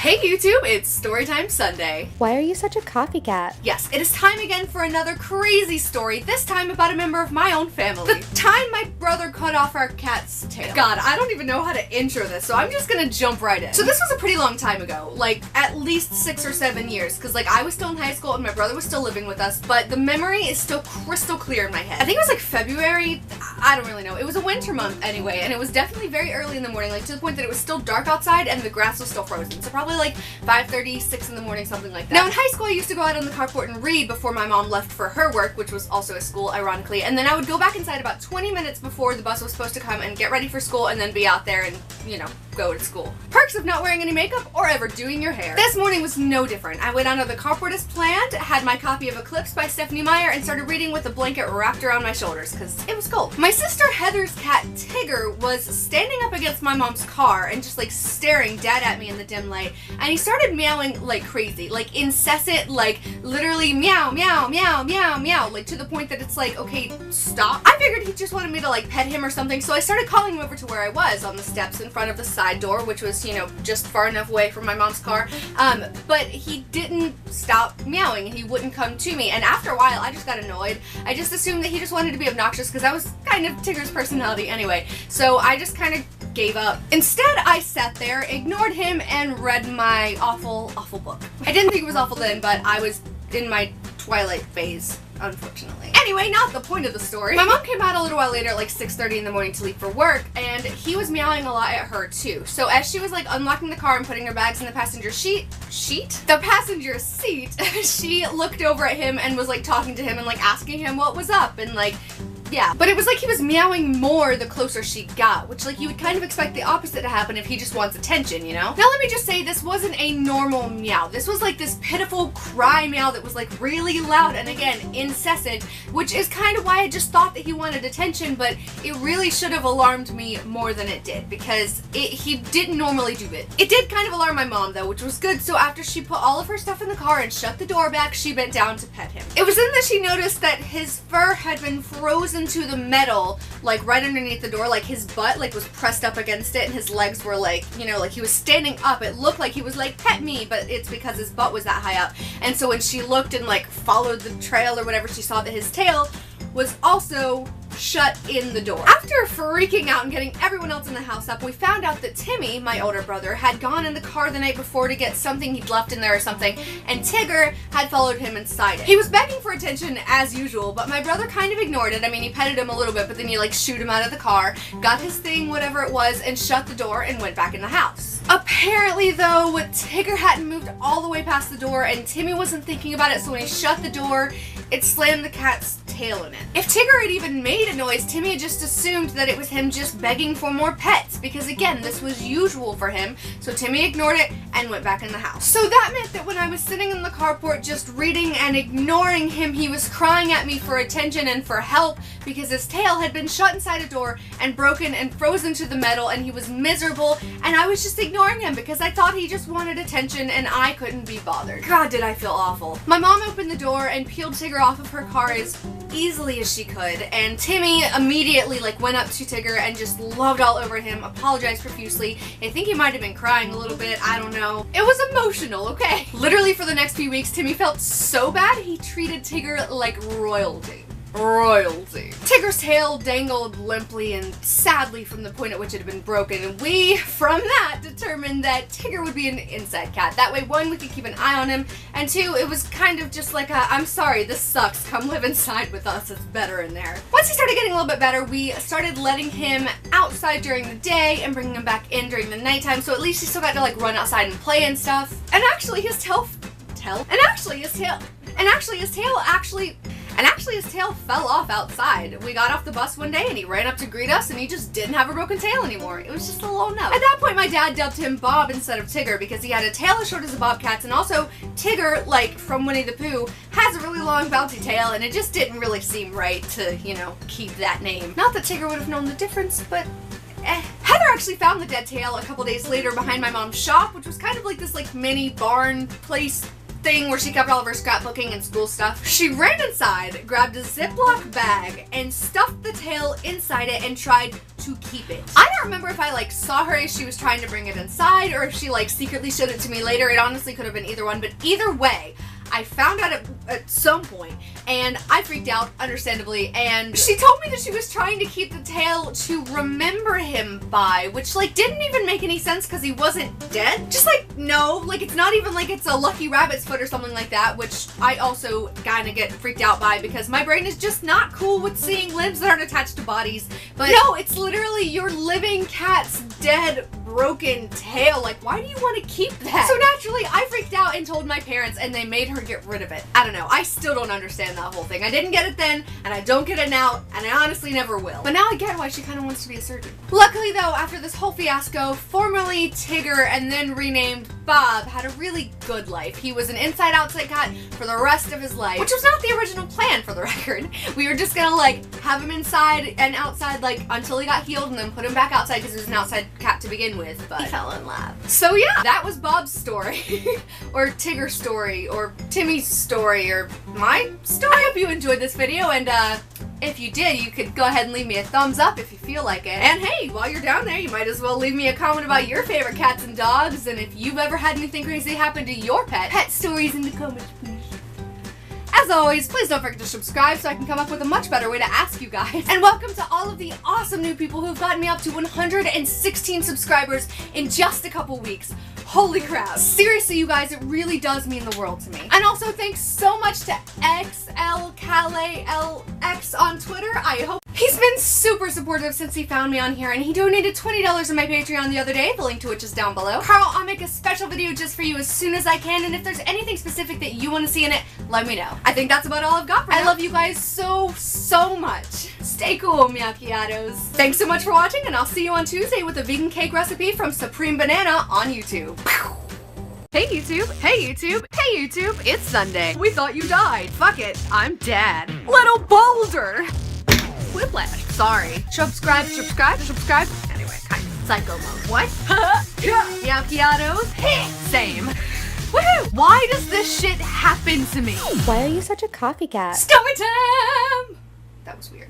Hey YouTube, it's Storytime Sunday. Why are you such a copycat? Yes, it is time again for another crazy story, this time about a member of my own family. The time my brother cut off our cat's tail. God, I don't even know how to intro this, so I'm just gonna jump right in. So this was a pretty long time ago, like at least 6 or 7 years, because like I was still in high school and my brother was still living with us, but the memory is still crystal clear in my head. I think it was like February, I don't really know. It was a winter month anyway, and it was definitely very early in the morning, like to the point that it was still dark outside and the grass was still frozen, so probably like 5:30, 6 in the morning, something like that. Now in high school I used to go out on the carport and read before my mom left for her work, which was also a school, ironically, and then I would go back inside about 20 minutes before the bus was supposed to come and get ready for school and then be out there and, you know, go to school. Perks of not wearing any makeup or ever doing your hair. This morning was no different. I went out on the carport as planned, had my copy of Eclipse by Stephanie Meyer, and started reading with a blanket wrapped around my shoulders because it was cold. My sister Heather's cat Tigger was standing up against my mom's car and just like staring dead at me in the dim light, and he started meowing like crazy, like incessant, like literally meow, meow, meow, meow, meow, like to the point that it's like, okay, stop. I figured he just wanted me to like pet him or something, so I started calling him over to where I was on the steps in front of the side door, which was, you know, just far enough away from my mom's car, but he didn't stop meowing and he wouldn't come to me, and after a while I just got annoyed. I just assumed that he just wanted to be obnoxious because that was kind of Tigger's personality anyway, so I just kind of gave up. Instead, I sat there, ignored him, and read my awful, awful book. I didn't think it was awful then, but I was in my twilight phase, unfortunately. Anyway, not the point of the story. My mom came out a little while later at like 6:30 in the morning to leave for work, and he was meowing a lot at her too. So as she was like unlocking the car and putting her bags in the passenger seat, she looked over at him and was like talking to him and like asking him what was up and like, yeah. But it was like he was meowing more the closer she got, which like you would kind of expect the opposite to happen if he just wants attention, you know? Now let me just say, this wasn't a normal meow. This was like this pitiful cry meow that was like really loud and again, incessant, which is kind of why I just thought that he wanted attention, but it really should have alarmed me more than it did because he didn't normally do it. It did kind of alarm my mom though, which was good, so after she put all of her stuff in the car and shut the door back, she bent down to pet him. It was then that she noticed that his fur had been frozen to the metal, like right underneath the door, like his butt like was pressed up against it and his legs were like, you know, like he was standing up. It looked like he was like, pet me, but it's because his butt was that high up. And so when she looked and like followed the trail or whatever, she saw that his tail was also shut in the door. After freaking out and getting everyone else in the house up, we found out that Timmy, my older brother, had gone in the car the night before to get something he'd left in there or something, and Tigger had followed him inside it. He was begging for attention as usual, but my brother kind of ignored it. I mean, he petted him a little bit, but then he like shooed him out of the car, got his thing, whatever it was, and shut the door and went back in the house. Apparently though, Tigger hadn't moved all the way past the door and Timmy wasn't thinking about it, so when he shut the door, it slammed the cat's tail in it. If Tigger had even made a noise, Timmy had just assumed that it was him just begging for more pets because again, this was usual for him, so Timmy ignored it and went back in the house. So that meant that when I was sitting in the carport just reading and ignoring him, he was crying at me for attention and for help because his tail had been shut inside a door and broken and frozen to the metal and he was miserable, and I was just ignoring him because I thought he just wanted attention and I couldn't be bothered. God, did I feel awful. My mom opened the door and peeled Tigger off of her car as easily as she could, and Timmy immediately like went up to Tigger and just loved all over him, apologized profusely. I think he might have been crying a little bit, I don't know. It was emotional, okay? Literally for the next few weeks, Timmy felt so bad he treated Tigger like royalty. Royalty. Tigger's tail dangled limply and sadly from the point at which it had been broken, and we, from that, determined that Tigger would be an inside cat. That way, one, we could keep an eye on him, and two, it was kind of just like a, I'm sorry, this sucks, come live inside with us, it's better in there. Once he started getting a little bit better, we started letting him outside during the day and bringing him back in during the nighttime, so at least he still got to like run outside and play and stuff. And actually his tail fell off outside. We got off the bus one day and he ran up to greet us and he just didn't have a broken tail anymore. It was just a little nub. At that point my dad dubbed him Bob instead of Tigger because he had a tail as short as a bobcat's, and also Tigger, like from Winnie the Pooh, has a really long bouncy tail and it just didn't really seem right to, you know, keep that name. Not that Tigger would have known the difference, but Heather actually found the dead tail a couple days later behind my mom's shop, which was kind of like this like mini barn place thing where she kept all of her scrapbooking and school stuff. She ran inside, grabbed a Ziploc bag, and stuffed the tail inside it and tried to keep it. I don't remember if I saw her as she was trying to bring it inside or if she secretly showed it to me later. It honestly could have been either one, but either way, I found out at some point, and I freaked out, understandably, and she told me that she was trying to keep the tail to remember him by, which, didn't even make any sense because he wasn't dead. Just, no, it's not even it's a lucky rabbit's foot or something like that, which I also kind of get freaked out by because my brain is just not cool with seeing limbs that aren't attached to bodies. But no, it's literally your living cat's dead, broken tail. Why do you want to keep that? So naturally, I freaked out and told my parents, and they made her get rid of it. I don't know. I still don't understand that whole thing. I didn't get it then, and I don't get it now, and I honestly never will. But now I get why she kind of wants to be a surgeon. Luckily, though, after this whole fiasco, formerly Tigger and then renamed Bob had a really good life. He was an inside-outside cat for the rest of his life, which was not the original plan, for the record. We were just gonna have him inside and outside until he got healed, and then put him back outside because he was an outside cat to begin with, but he fell in love. So yeah, that was Bob's story, or Tigger's story, or Timmy's story, or my story. I hope you enjoyed this video, and if you did, you could go ahead and leave me a thumbs up if you feel like it. And hey, while you're down there, you might as well leave me a comment about your favorite cats and dogs, and if you've ever had anything crazy happen to your pet stories in the comments, please. As always, please don't forget to subscribe so I can come up with a much better way to ask you guys. And welcome to all of the awesome new people who've gotten me up to 116 subscribers in just a couple weeks. Holy crap. Seriously, you guys, it really does mean the world to me. And also, thanks so much to XLCalALX on Twitter. I hope he's been super supportive since he found me on here, and he donated $20 in my Patreon the other day, the link to which is down below. Carl, I'll make a special video just for you as soon as I can, and if there's anything specific that you want to see in it, let me know. I think that's about all I've got for now. I love you guys so much. Stay cool, MeowChiatos. Thanks so much for watching, and I'll see you on Tuesday with a vegan cake recipe from Supreme Banana on YouTube. Hey YouTube, hey YouTube, hey YouTube, it's Sunday. We thought you died. Fuck it, I'm dead. Little boulder. Whiplash, sorry. Subscribe. Anyway, kind of psycho mode. What? MeowChiatos? Same. Woohoo! Why does this shit happen to me? Why are you such a coffee cat? Story time! That was weird.